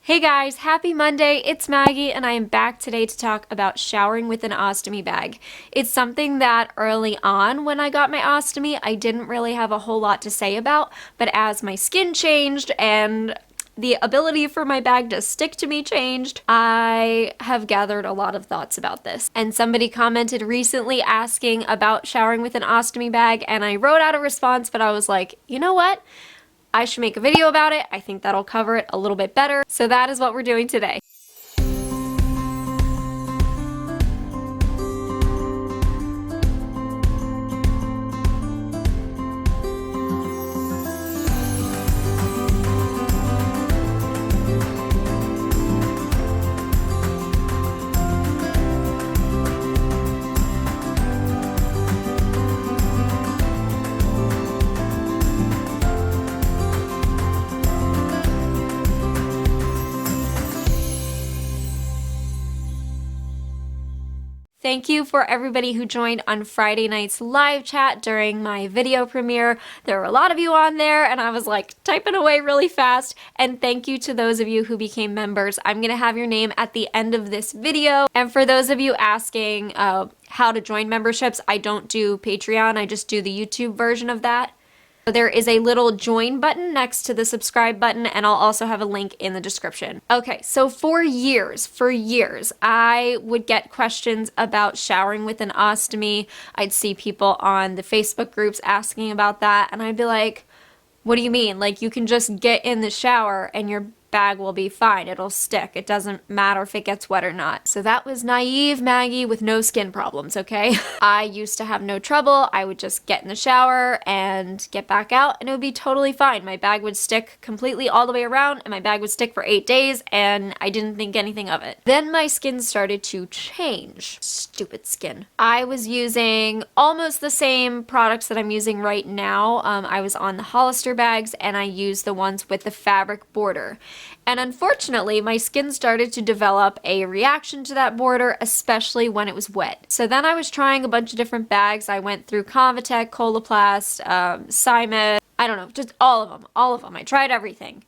Hey guys, happy Monday. It's Maggie and I am back today to talk about showering with an ostomy bag. It's something that early on when I got my ostomy, I didn't really have a whole lot to say about, but as my skin changed and the ability for my bag to stick to me changed, I have gathered a lot of thoughts about this. And somebody commented recently asking about showering with an ostomy bag, and I wrote out a response, but I was like, you know what? I should make a video about it. I think that'll cover it a little bit better. So that is what we're doing today. Thank you for everybody who joined on Friday night's live chat during my video premiere. There were a lot of you on there and I was like typing away really fast. And thank you to those of you who became members. I'm going to have your name at the end of this video. And for those of you asking how to join memberships, I don't do Patreon. I just do the YouTube version of that. There is a little join button next to the subscribe button, and I'll also have a link in the description. Okay, so for years, I would get questions about showering with an ostomy. I'd see people on the Facebook groups asking about that, and I'd be like, what do you mean? Like, you can just get in the shower and your bag will be fine. It'll stick. It doesn't matter if it gets wet or not. So that was naive Maggie with no skin problems, okay? I used to have no trouble. I would just get in the shower and get back out and it would be totally fine. My bag would stick completely all the way around and my bag would stick for 8 days and I didn't think anything of it. Then my skin started to change. Stupid skin. I was using almost the same products that I'm using right now. I was on the Hollister bags and I used the ones with the fabric border. And unfortunately, my skin started to develop a reaction to that border, especially when it was wet. So then I was trying a bunch of different bags. I went through Convatec, Coloplast, Symed, I don't know, just all of them. I tried everything.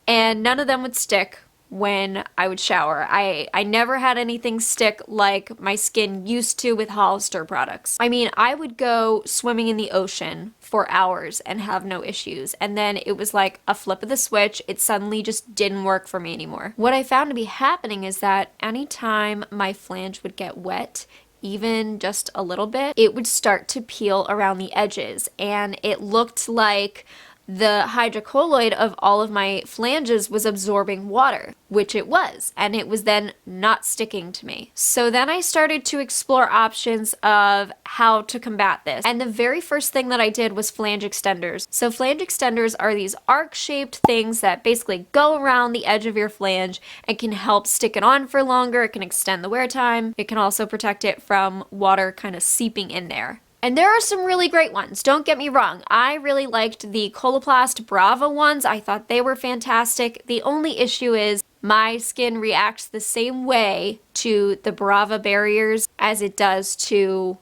And none of them would stick when I would shower. I never had anything stick like my skin used to with Hollister products. I mean, I would go swimming in the ocean for hours and have no issues. And then it was like a flip of the switch. It suddenly just didn't work for me anymore. What I found to be happening is that anytime my flange would get wet, even just a little bit, it would start to peel around the edges. And it looked like the hydrocolloid of all of my flanges was absorbing water, which it was, and it was then not sticking to me. So then I started to explore options of how to combat this. And the very first thing that I did was flange extenders. So flange extenders are these arc-shaped things that basically go around the edge of your flange and can help stick it on for longer. It can extend the wear time. It can also protect it from water kind of seeping in there. And there are some really great ones, don't get me wrong. I really liked the Coloplast Brava ones. I thought they were fantastic. The only issue is my skin reacts the same way to the Brava barriers as it does to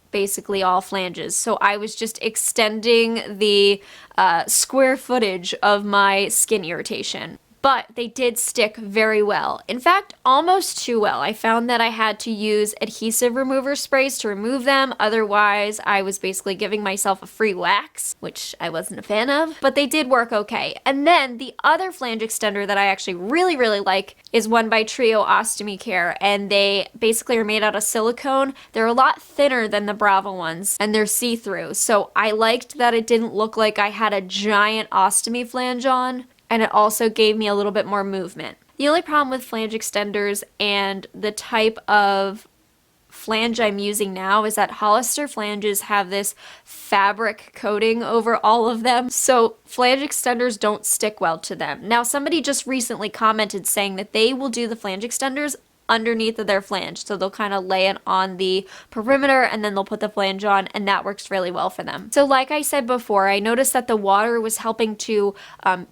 basically all flanges. So I was just extending the square footage of my skin irritation. But they did stick very well. In fact, almost too well. I found that I had to use adhesive remover sprays to remove them. Otherwise, I was basically giving myself a free wax, which I wasn't a fan of, but they did work okay. And then the other flange extender that I actually really like is one by Trio Ostomy Care, and they basically are made out of silicone. They're a lot thinner than the Brava ones, and they're see-through. So I liked that it didn't look like I had a giant ostomy flange on. And it also gave me a little bit more movement. The only problem with flange extenders and the type of flange I'm using now is that Hollister flanges have this fabric coating over all of them, so flange extenders don't stick well to them. Now, somebody just recently commented saying that they will do the flange extenders underneath of their flange. So they'll kind of lay it on the perimeter and then they'll put the flange on, and that works really well for them. So like I said before, I noticed that the water was helping to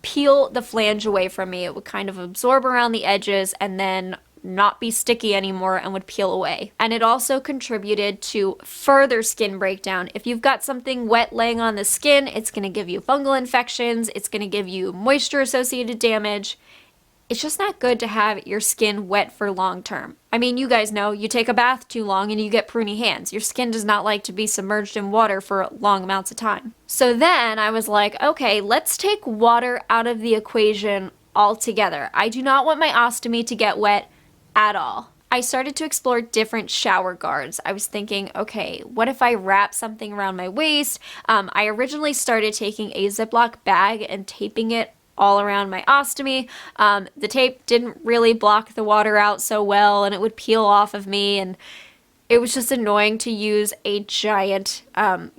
peel the flange away from me. It would kind of absorb around the edges and then not be sticky anymore and would peel away. And it also contributed to further skin breakdown. If you've got something wet laying on the skin, it's going to give you fungal infections, it's going to give you moisture associated damage, it's just not good to have your skin wet for long term. I mean, you guys know, you take a bath too long and you get pruny hands. Your skin does not like to be submerged in water for long amounts of time. So then I was like, okay, let's take water out of the equation altogether. I do not want my ostomy to get wet at all. I started to explore different shower guards. I was thinking, okay, what if I wrap something around my waist? I originally started taking a Ziploc bag and taping it all around my ostomy. The tape didn't really block the water out so well, and it would peel off of me, and it was just annoying to use a giant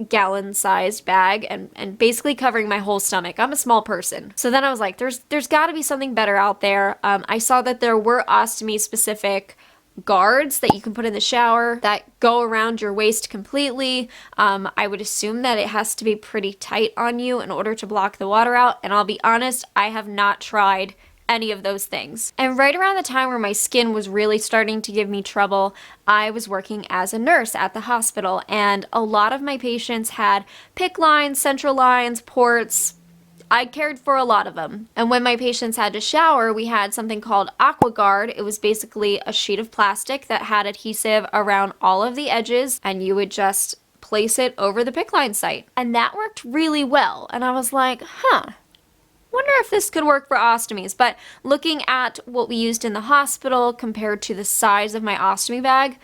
gallon-sized bag and basically covering my whole stomach. I'm a small person. So then I was like, there's got to be something better out there. I saw that there were ostomy-specific guards that you can put in the shower that go around your waist completely. I would assume that it has to be pretty tight on you in order to block the water out, and I'll be honest, I have not tried any of those things. And right around the time where my skin was really starting to give me trouble, I was working as a nurse at the hospital, and a lot of my patients had PICC lines, central lines, ports. I cared for a lot of them. And when my patients had to shower, we had something called AquaGuard. It was basically a sheet of plastic that had adhesive around all of the edges, and you would just place it over the PICC line site. And that worked really well. And I was like, wonder if this could work for ostomies. But looking at what we used in the hospital compared to the size of my ostomy bag,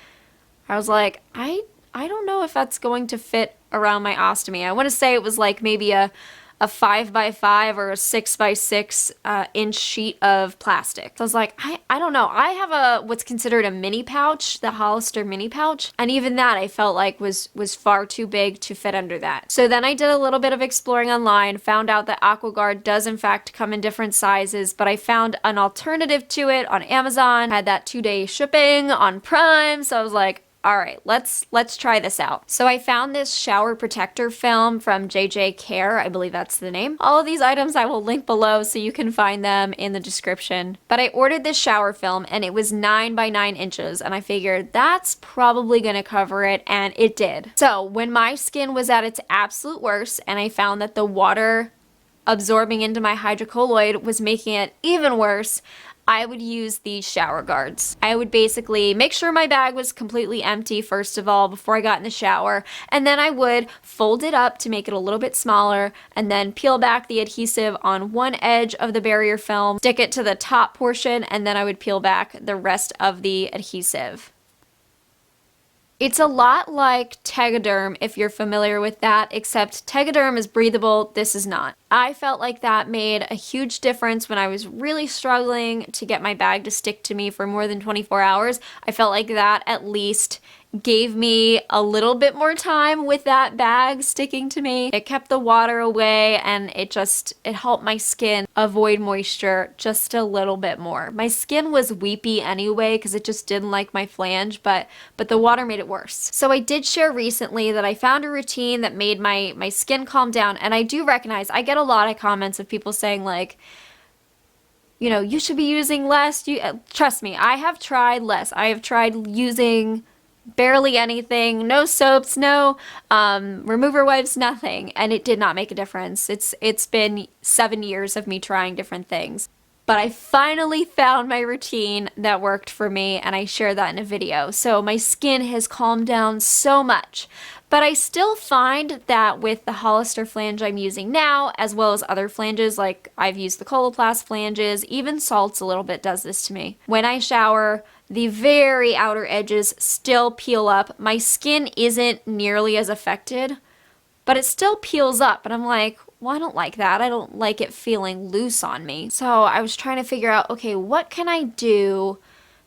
I was like, I don't know if that's going to fit around my ostomy. I want to say it was like maybe a 5x5 or a 6x6 inch sheet of plastic. So I was like, I don't know. I have what's considered a mini pouch, the Hollister mini pouch, and even that I felt like was far too big to fit under that. So then I did a little bit of exploring online, found out that AquaGuard does in fact come in different sizes, but I found an alternative to it on Amazon, had that 2-day shipping on Prime, so I was like, all right, let's try this out. So I found this shower protector film from JJ Care, I believe that's the name. All of these items I will link below so you can find them in the description. But I ordered this shower film and it was 9 by 9 inches, and I figured that's probably gonna cover it, and it did. So when my skin was at its absolute worst and I found that the water absorbing into my hydrocolloid was making it even worse, I would use these shower guards. I would basically make sure my bag was completely empty first of all before I got in the shower, and then I would fold it up to make it a little bit smaller and then peel back the adhesive on one edge of the barrier film, stick it to the top portion, and then I would peel back the rest of the adhesive. It's a lot like Tegaderm, if you're familiar with that, except Tegaderm is breathable, this is not. I felt like that made a huge difference when I was really struggling to get my bag to stick to me for more than 24 hours. I felt like that at least gave me a little bit more time with that bag sticking to me. It kept the water away, and it helped my skin avoid moisture just a little bit more. My skin was weepy anyway because it just didn't like my flange, but the water made it worse. So I did share recently that I found a routine that made my skin calm down, and I do recognize, I get a lot of comments of people saying like, you know, you should be using less. Trust me, I have tried less. I have tried using barely anything, no soaps, no remover wipes, nothing, and it did not make a difference. It's been 7 years of me trying different things, but I finally found my routine that worked for me, and I shared that in a video. So my skin has calmed down so much, but I still find that with the Hollister flange I'm using now, as well as other flanges, like I've used the Coloplast flanges, even Salts a little bit does this to me. When I shower, the very outer edges still peel up. My skin isn't nearly as affected, but it still peels up. And I'm like, well, I don't like that. I don't like it feeling loose on me. So I was trying to figure out, okay, what can I do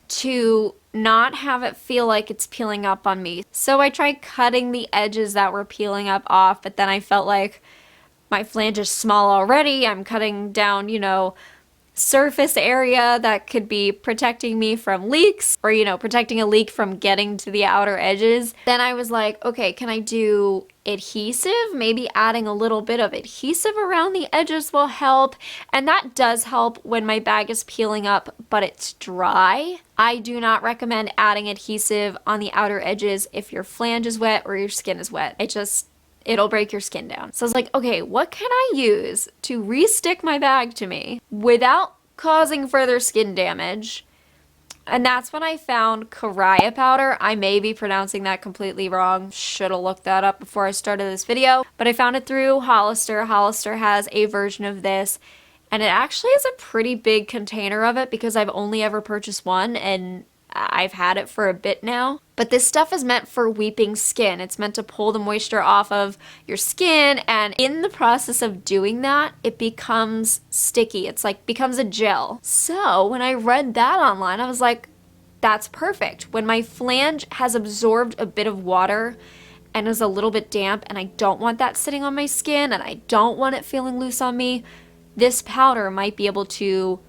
to not have it feel like it's peeling up on me? So I tried cutting the edges that were peeling up off, but then I felt like my flange is small already. I'm cutting down, you know, surface area that could be protecting me from leaks, or, you know, protecting a leak from getting to the outer edges. Then I was like, okay, can I do adhesive? Maybe adding a little bit of adhesive around the edges will help. And that does help when my bag is peeling up, but it's dry. I do not recommend adding adhesive on the outer edges if your flange is wet or your skin is wet. It'll break your skin down. So I was like, okay, what can I use to re-stick my bag to me without causing further skin damage. And that's when I found Karaya powder. I may be pronouncing that completely wrong. Should have looked that up before I started this video. But I found it through Hollister. Hollister has a version of this. And it actually is a pretty big container of it because I've only ever purchased one and I've had it for a bit now. But this stuff is meant for weeping skin. It's meant to pull the moisture off of your skin, and in the process of doing that, it becomes sticky. It's like becomes a gel. So when I read that online, I was like, that's perfect. When my flange has absorbed a bit of water and is a little bit damp and I don't want that sitting on my skin and I don't want it feeling loose on me, this powder might be able to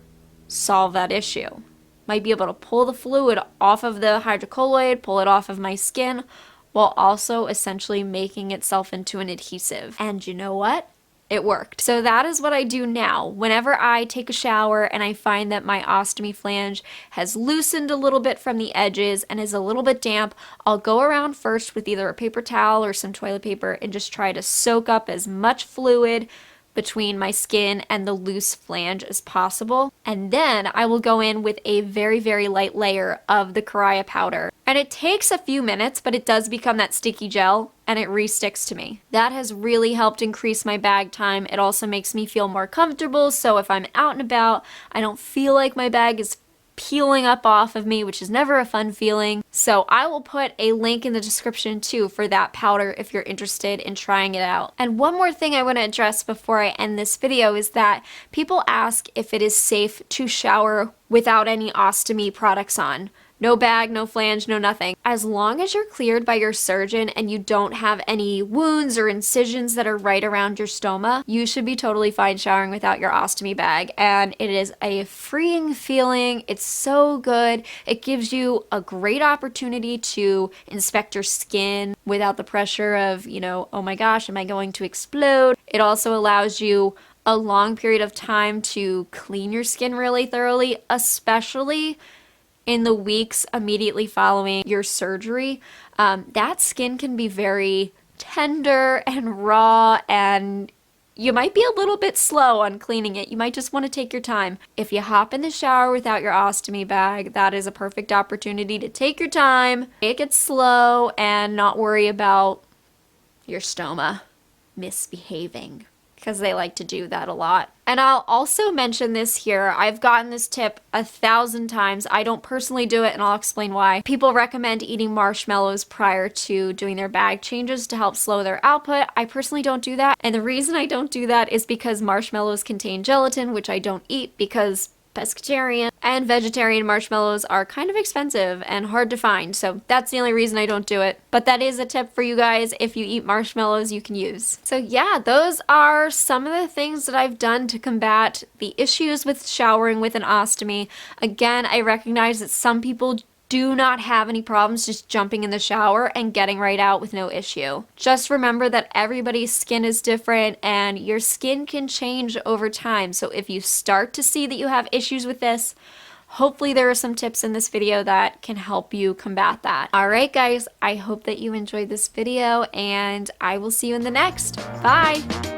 solve that issue. Might be able to pull the fluid off of the hydrocolloid, pull it off of my skin, while also essentially making itself into an adhesive. And you know what? It worked. So that is what I do now. Whenever I take a shower and I find that my ostomy flange has loosened a little bit from the edges and is a little bit damp, I'll go around first with either a paper towel or some toilet paper and just try to soak up as much fluid between my skin and the loose flange as possible. And then I will go in with a very, very light layer of the Karaya powder. And it takes a few minutes, but it does become that sticky gel and it re-sticks to me. That has really helped increase my bag time. It also makes me feel more comfortable. So if I'm out and about, I don't feel like my bag is peeling up off of me, which is never a fun feeling. So I will put a link in the description too for that powder if you're interested in trying it out. And one more thing I want to address before I end this video is that people ask if it is safe to shower without any ostomy products on. No bag, no flange, no nothing. As long as you're cleared by your surgeon and you don't have any wounds or incisions that are right around your stoma, you should be totally fine showering without your ostomy bag. And it is a freeing feeling. It's so good. It gives you a great opportunity to inspect your skin without the pressure of, you know, oh my gosh, am I going to explode? It also allows you a long period of time to clean your skin really thoroughly, especially in the weeks immediately following your surgery. That skin can be very tender and raw, and you might be a little bit slow on cleaning it. You might just want to take your time. If you hop in the shower without your ostomy bag, that is a perfect opportunity to take your time, take it slow, and not worry about your stoma misbehaving, because they like to do that a lot. And I'll also mention this here. I've gotten this tip 1,000 times. I don't personally do it, and I'll explain why. People recommend eating marshmallows prior to doing their bag changes to help slow their output. I personally don't do that. And the reason I don't do that is because marshmallows contain gelatin, which I don't eat because pescatarian and vegetarian marshmallows are kind of expensive and hard to find, so that's the only reason I don't do it. But that is a tip for you guys. If you eat marshmallows, you can use. So yeah, those are some of the things that I've done to combat the issues with showering with an ostomy. Again, I recognize that some people do not have any problems just jumping in the shower and getting right out with no issue. Just remember that everybody's skin is different and your skin can change over time. So if you start to see that you have issues with this, hopefully there are some tips in this video that can help you combat that. All right, guys, I hope that you enjoyed this video and I will see you in the next. Bye.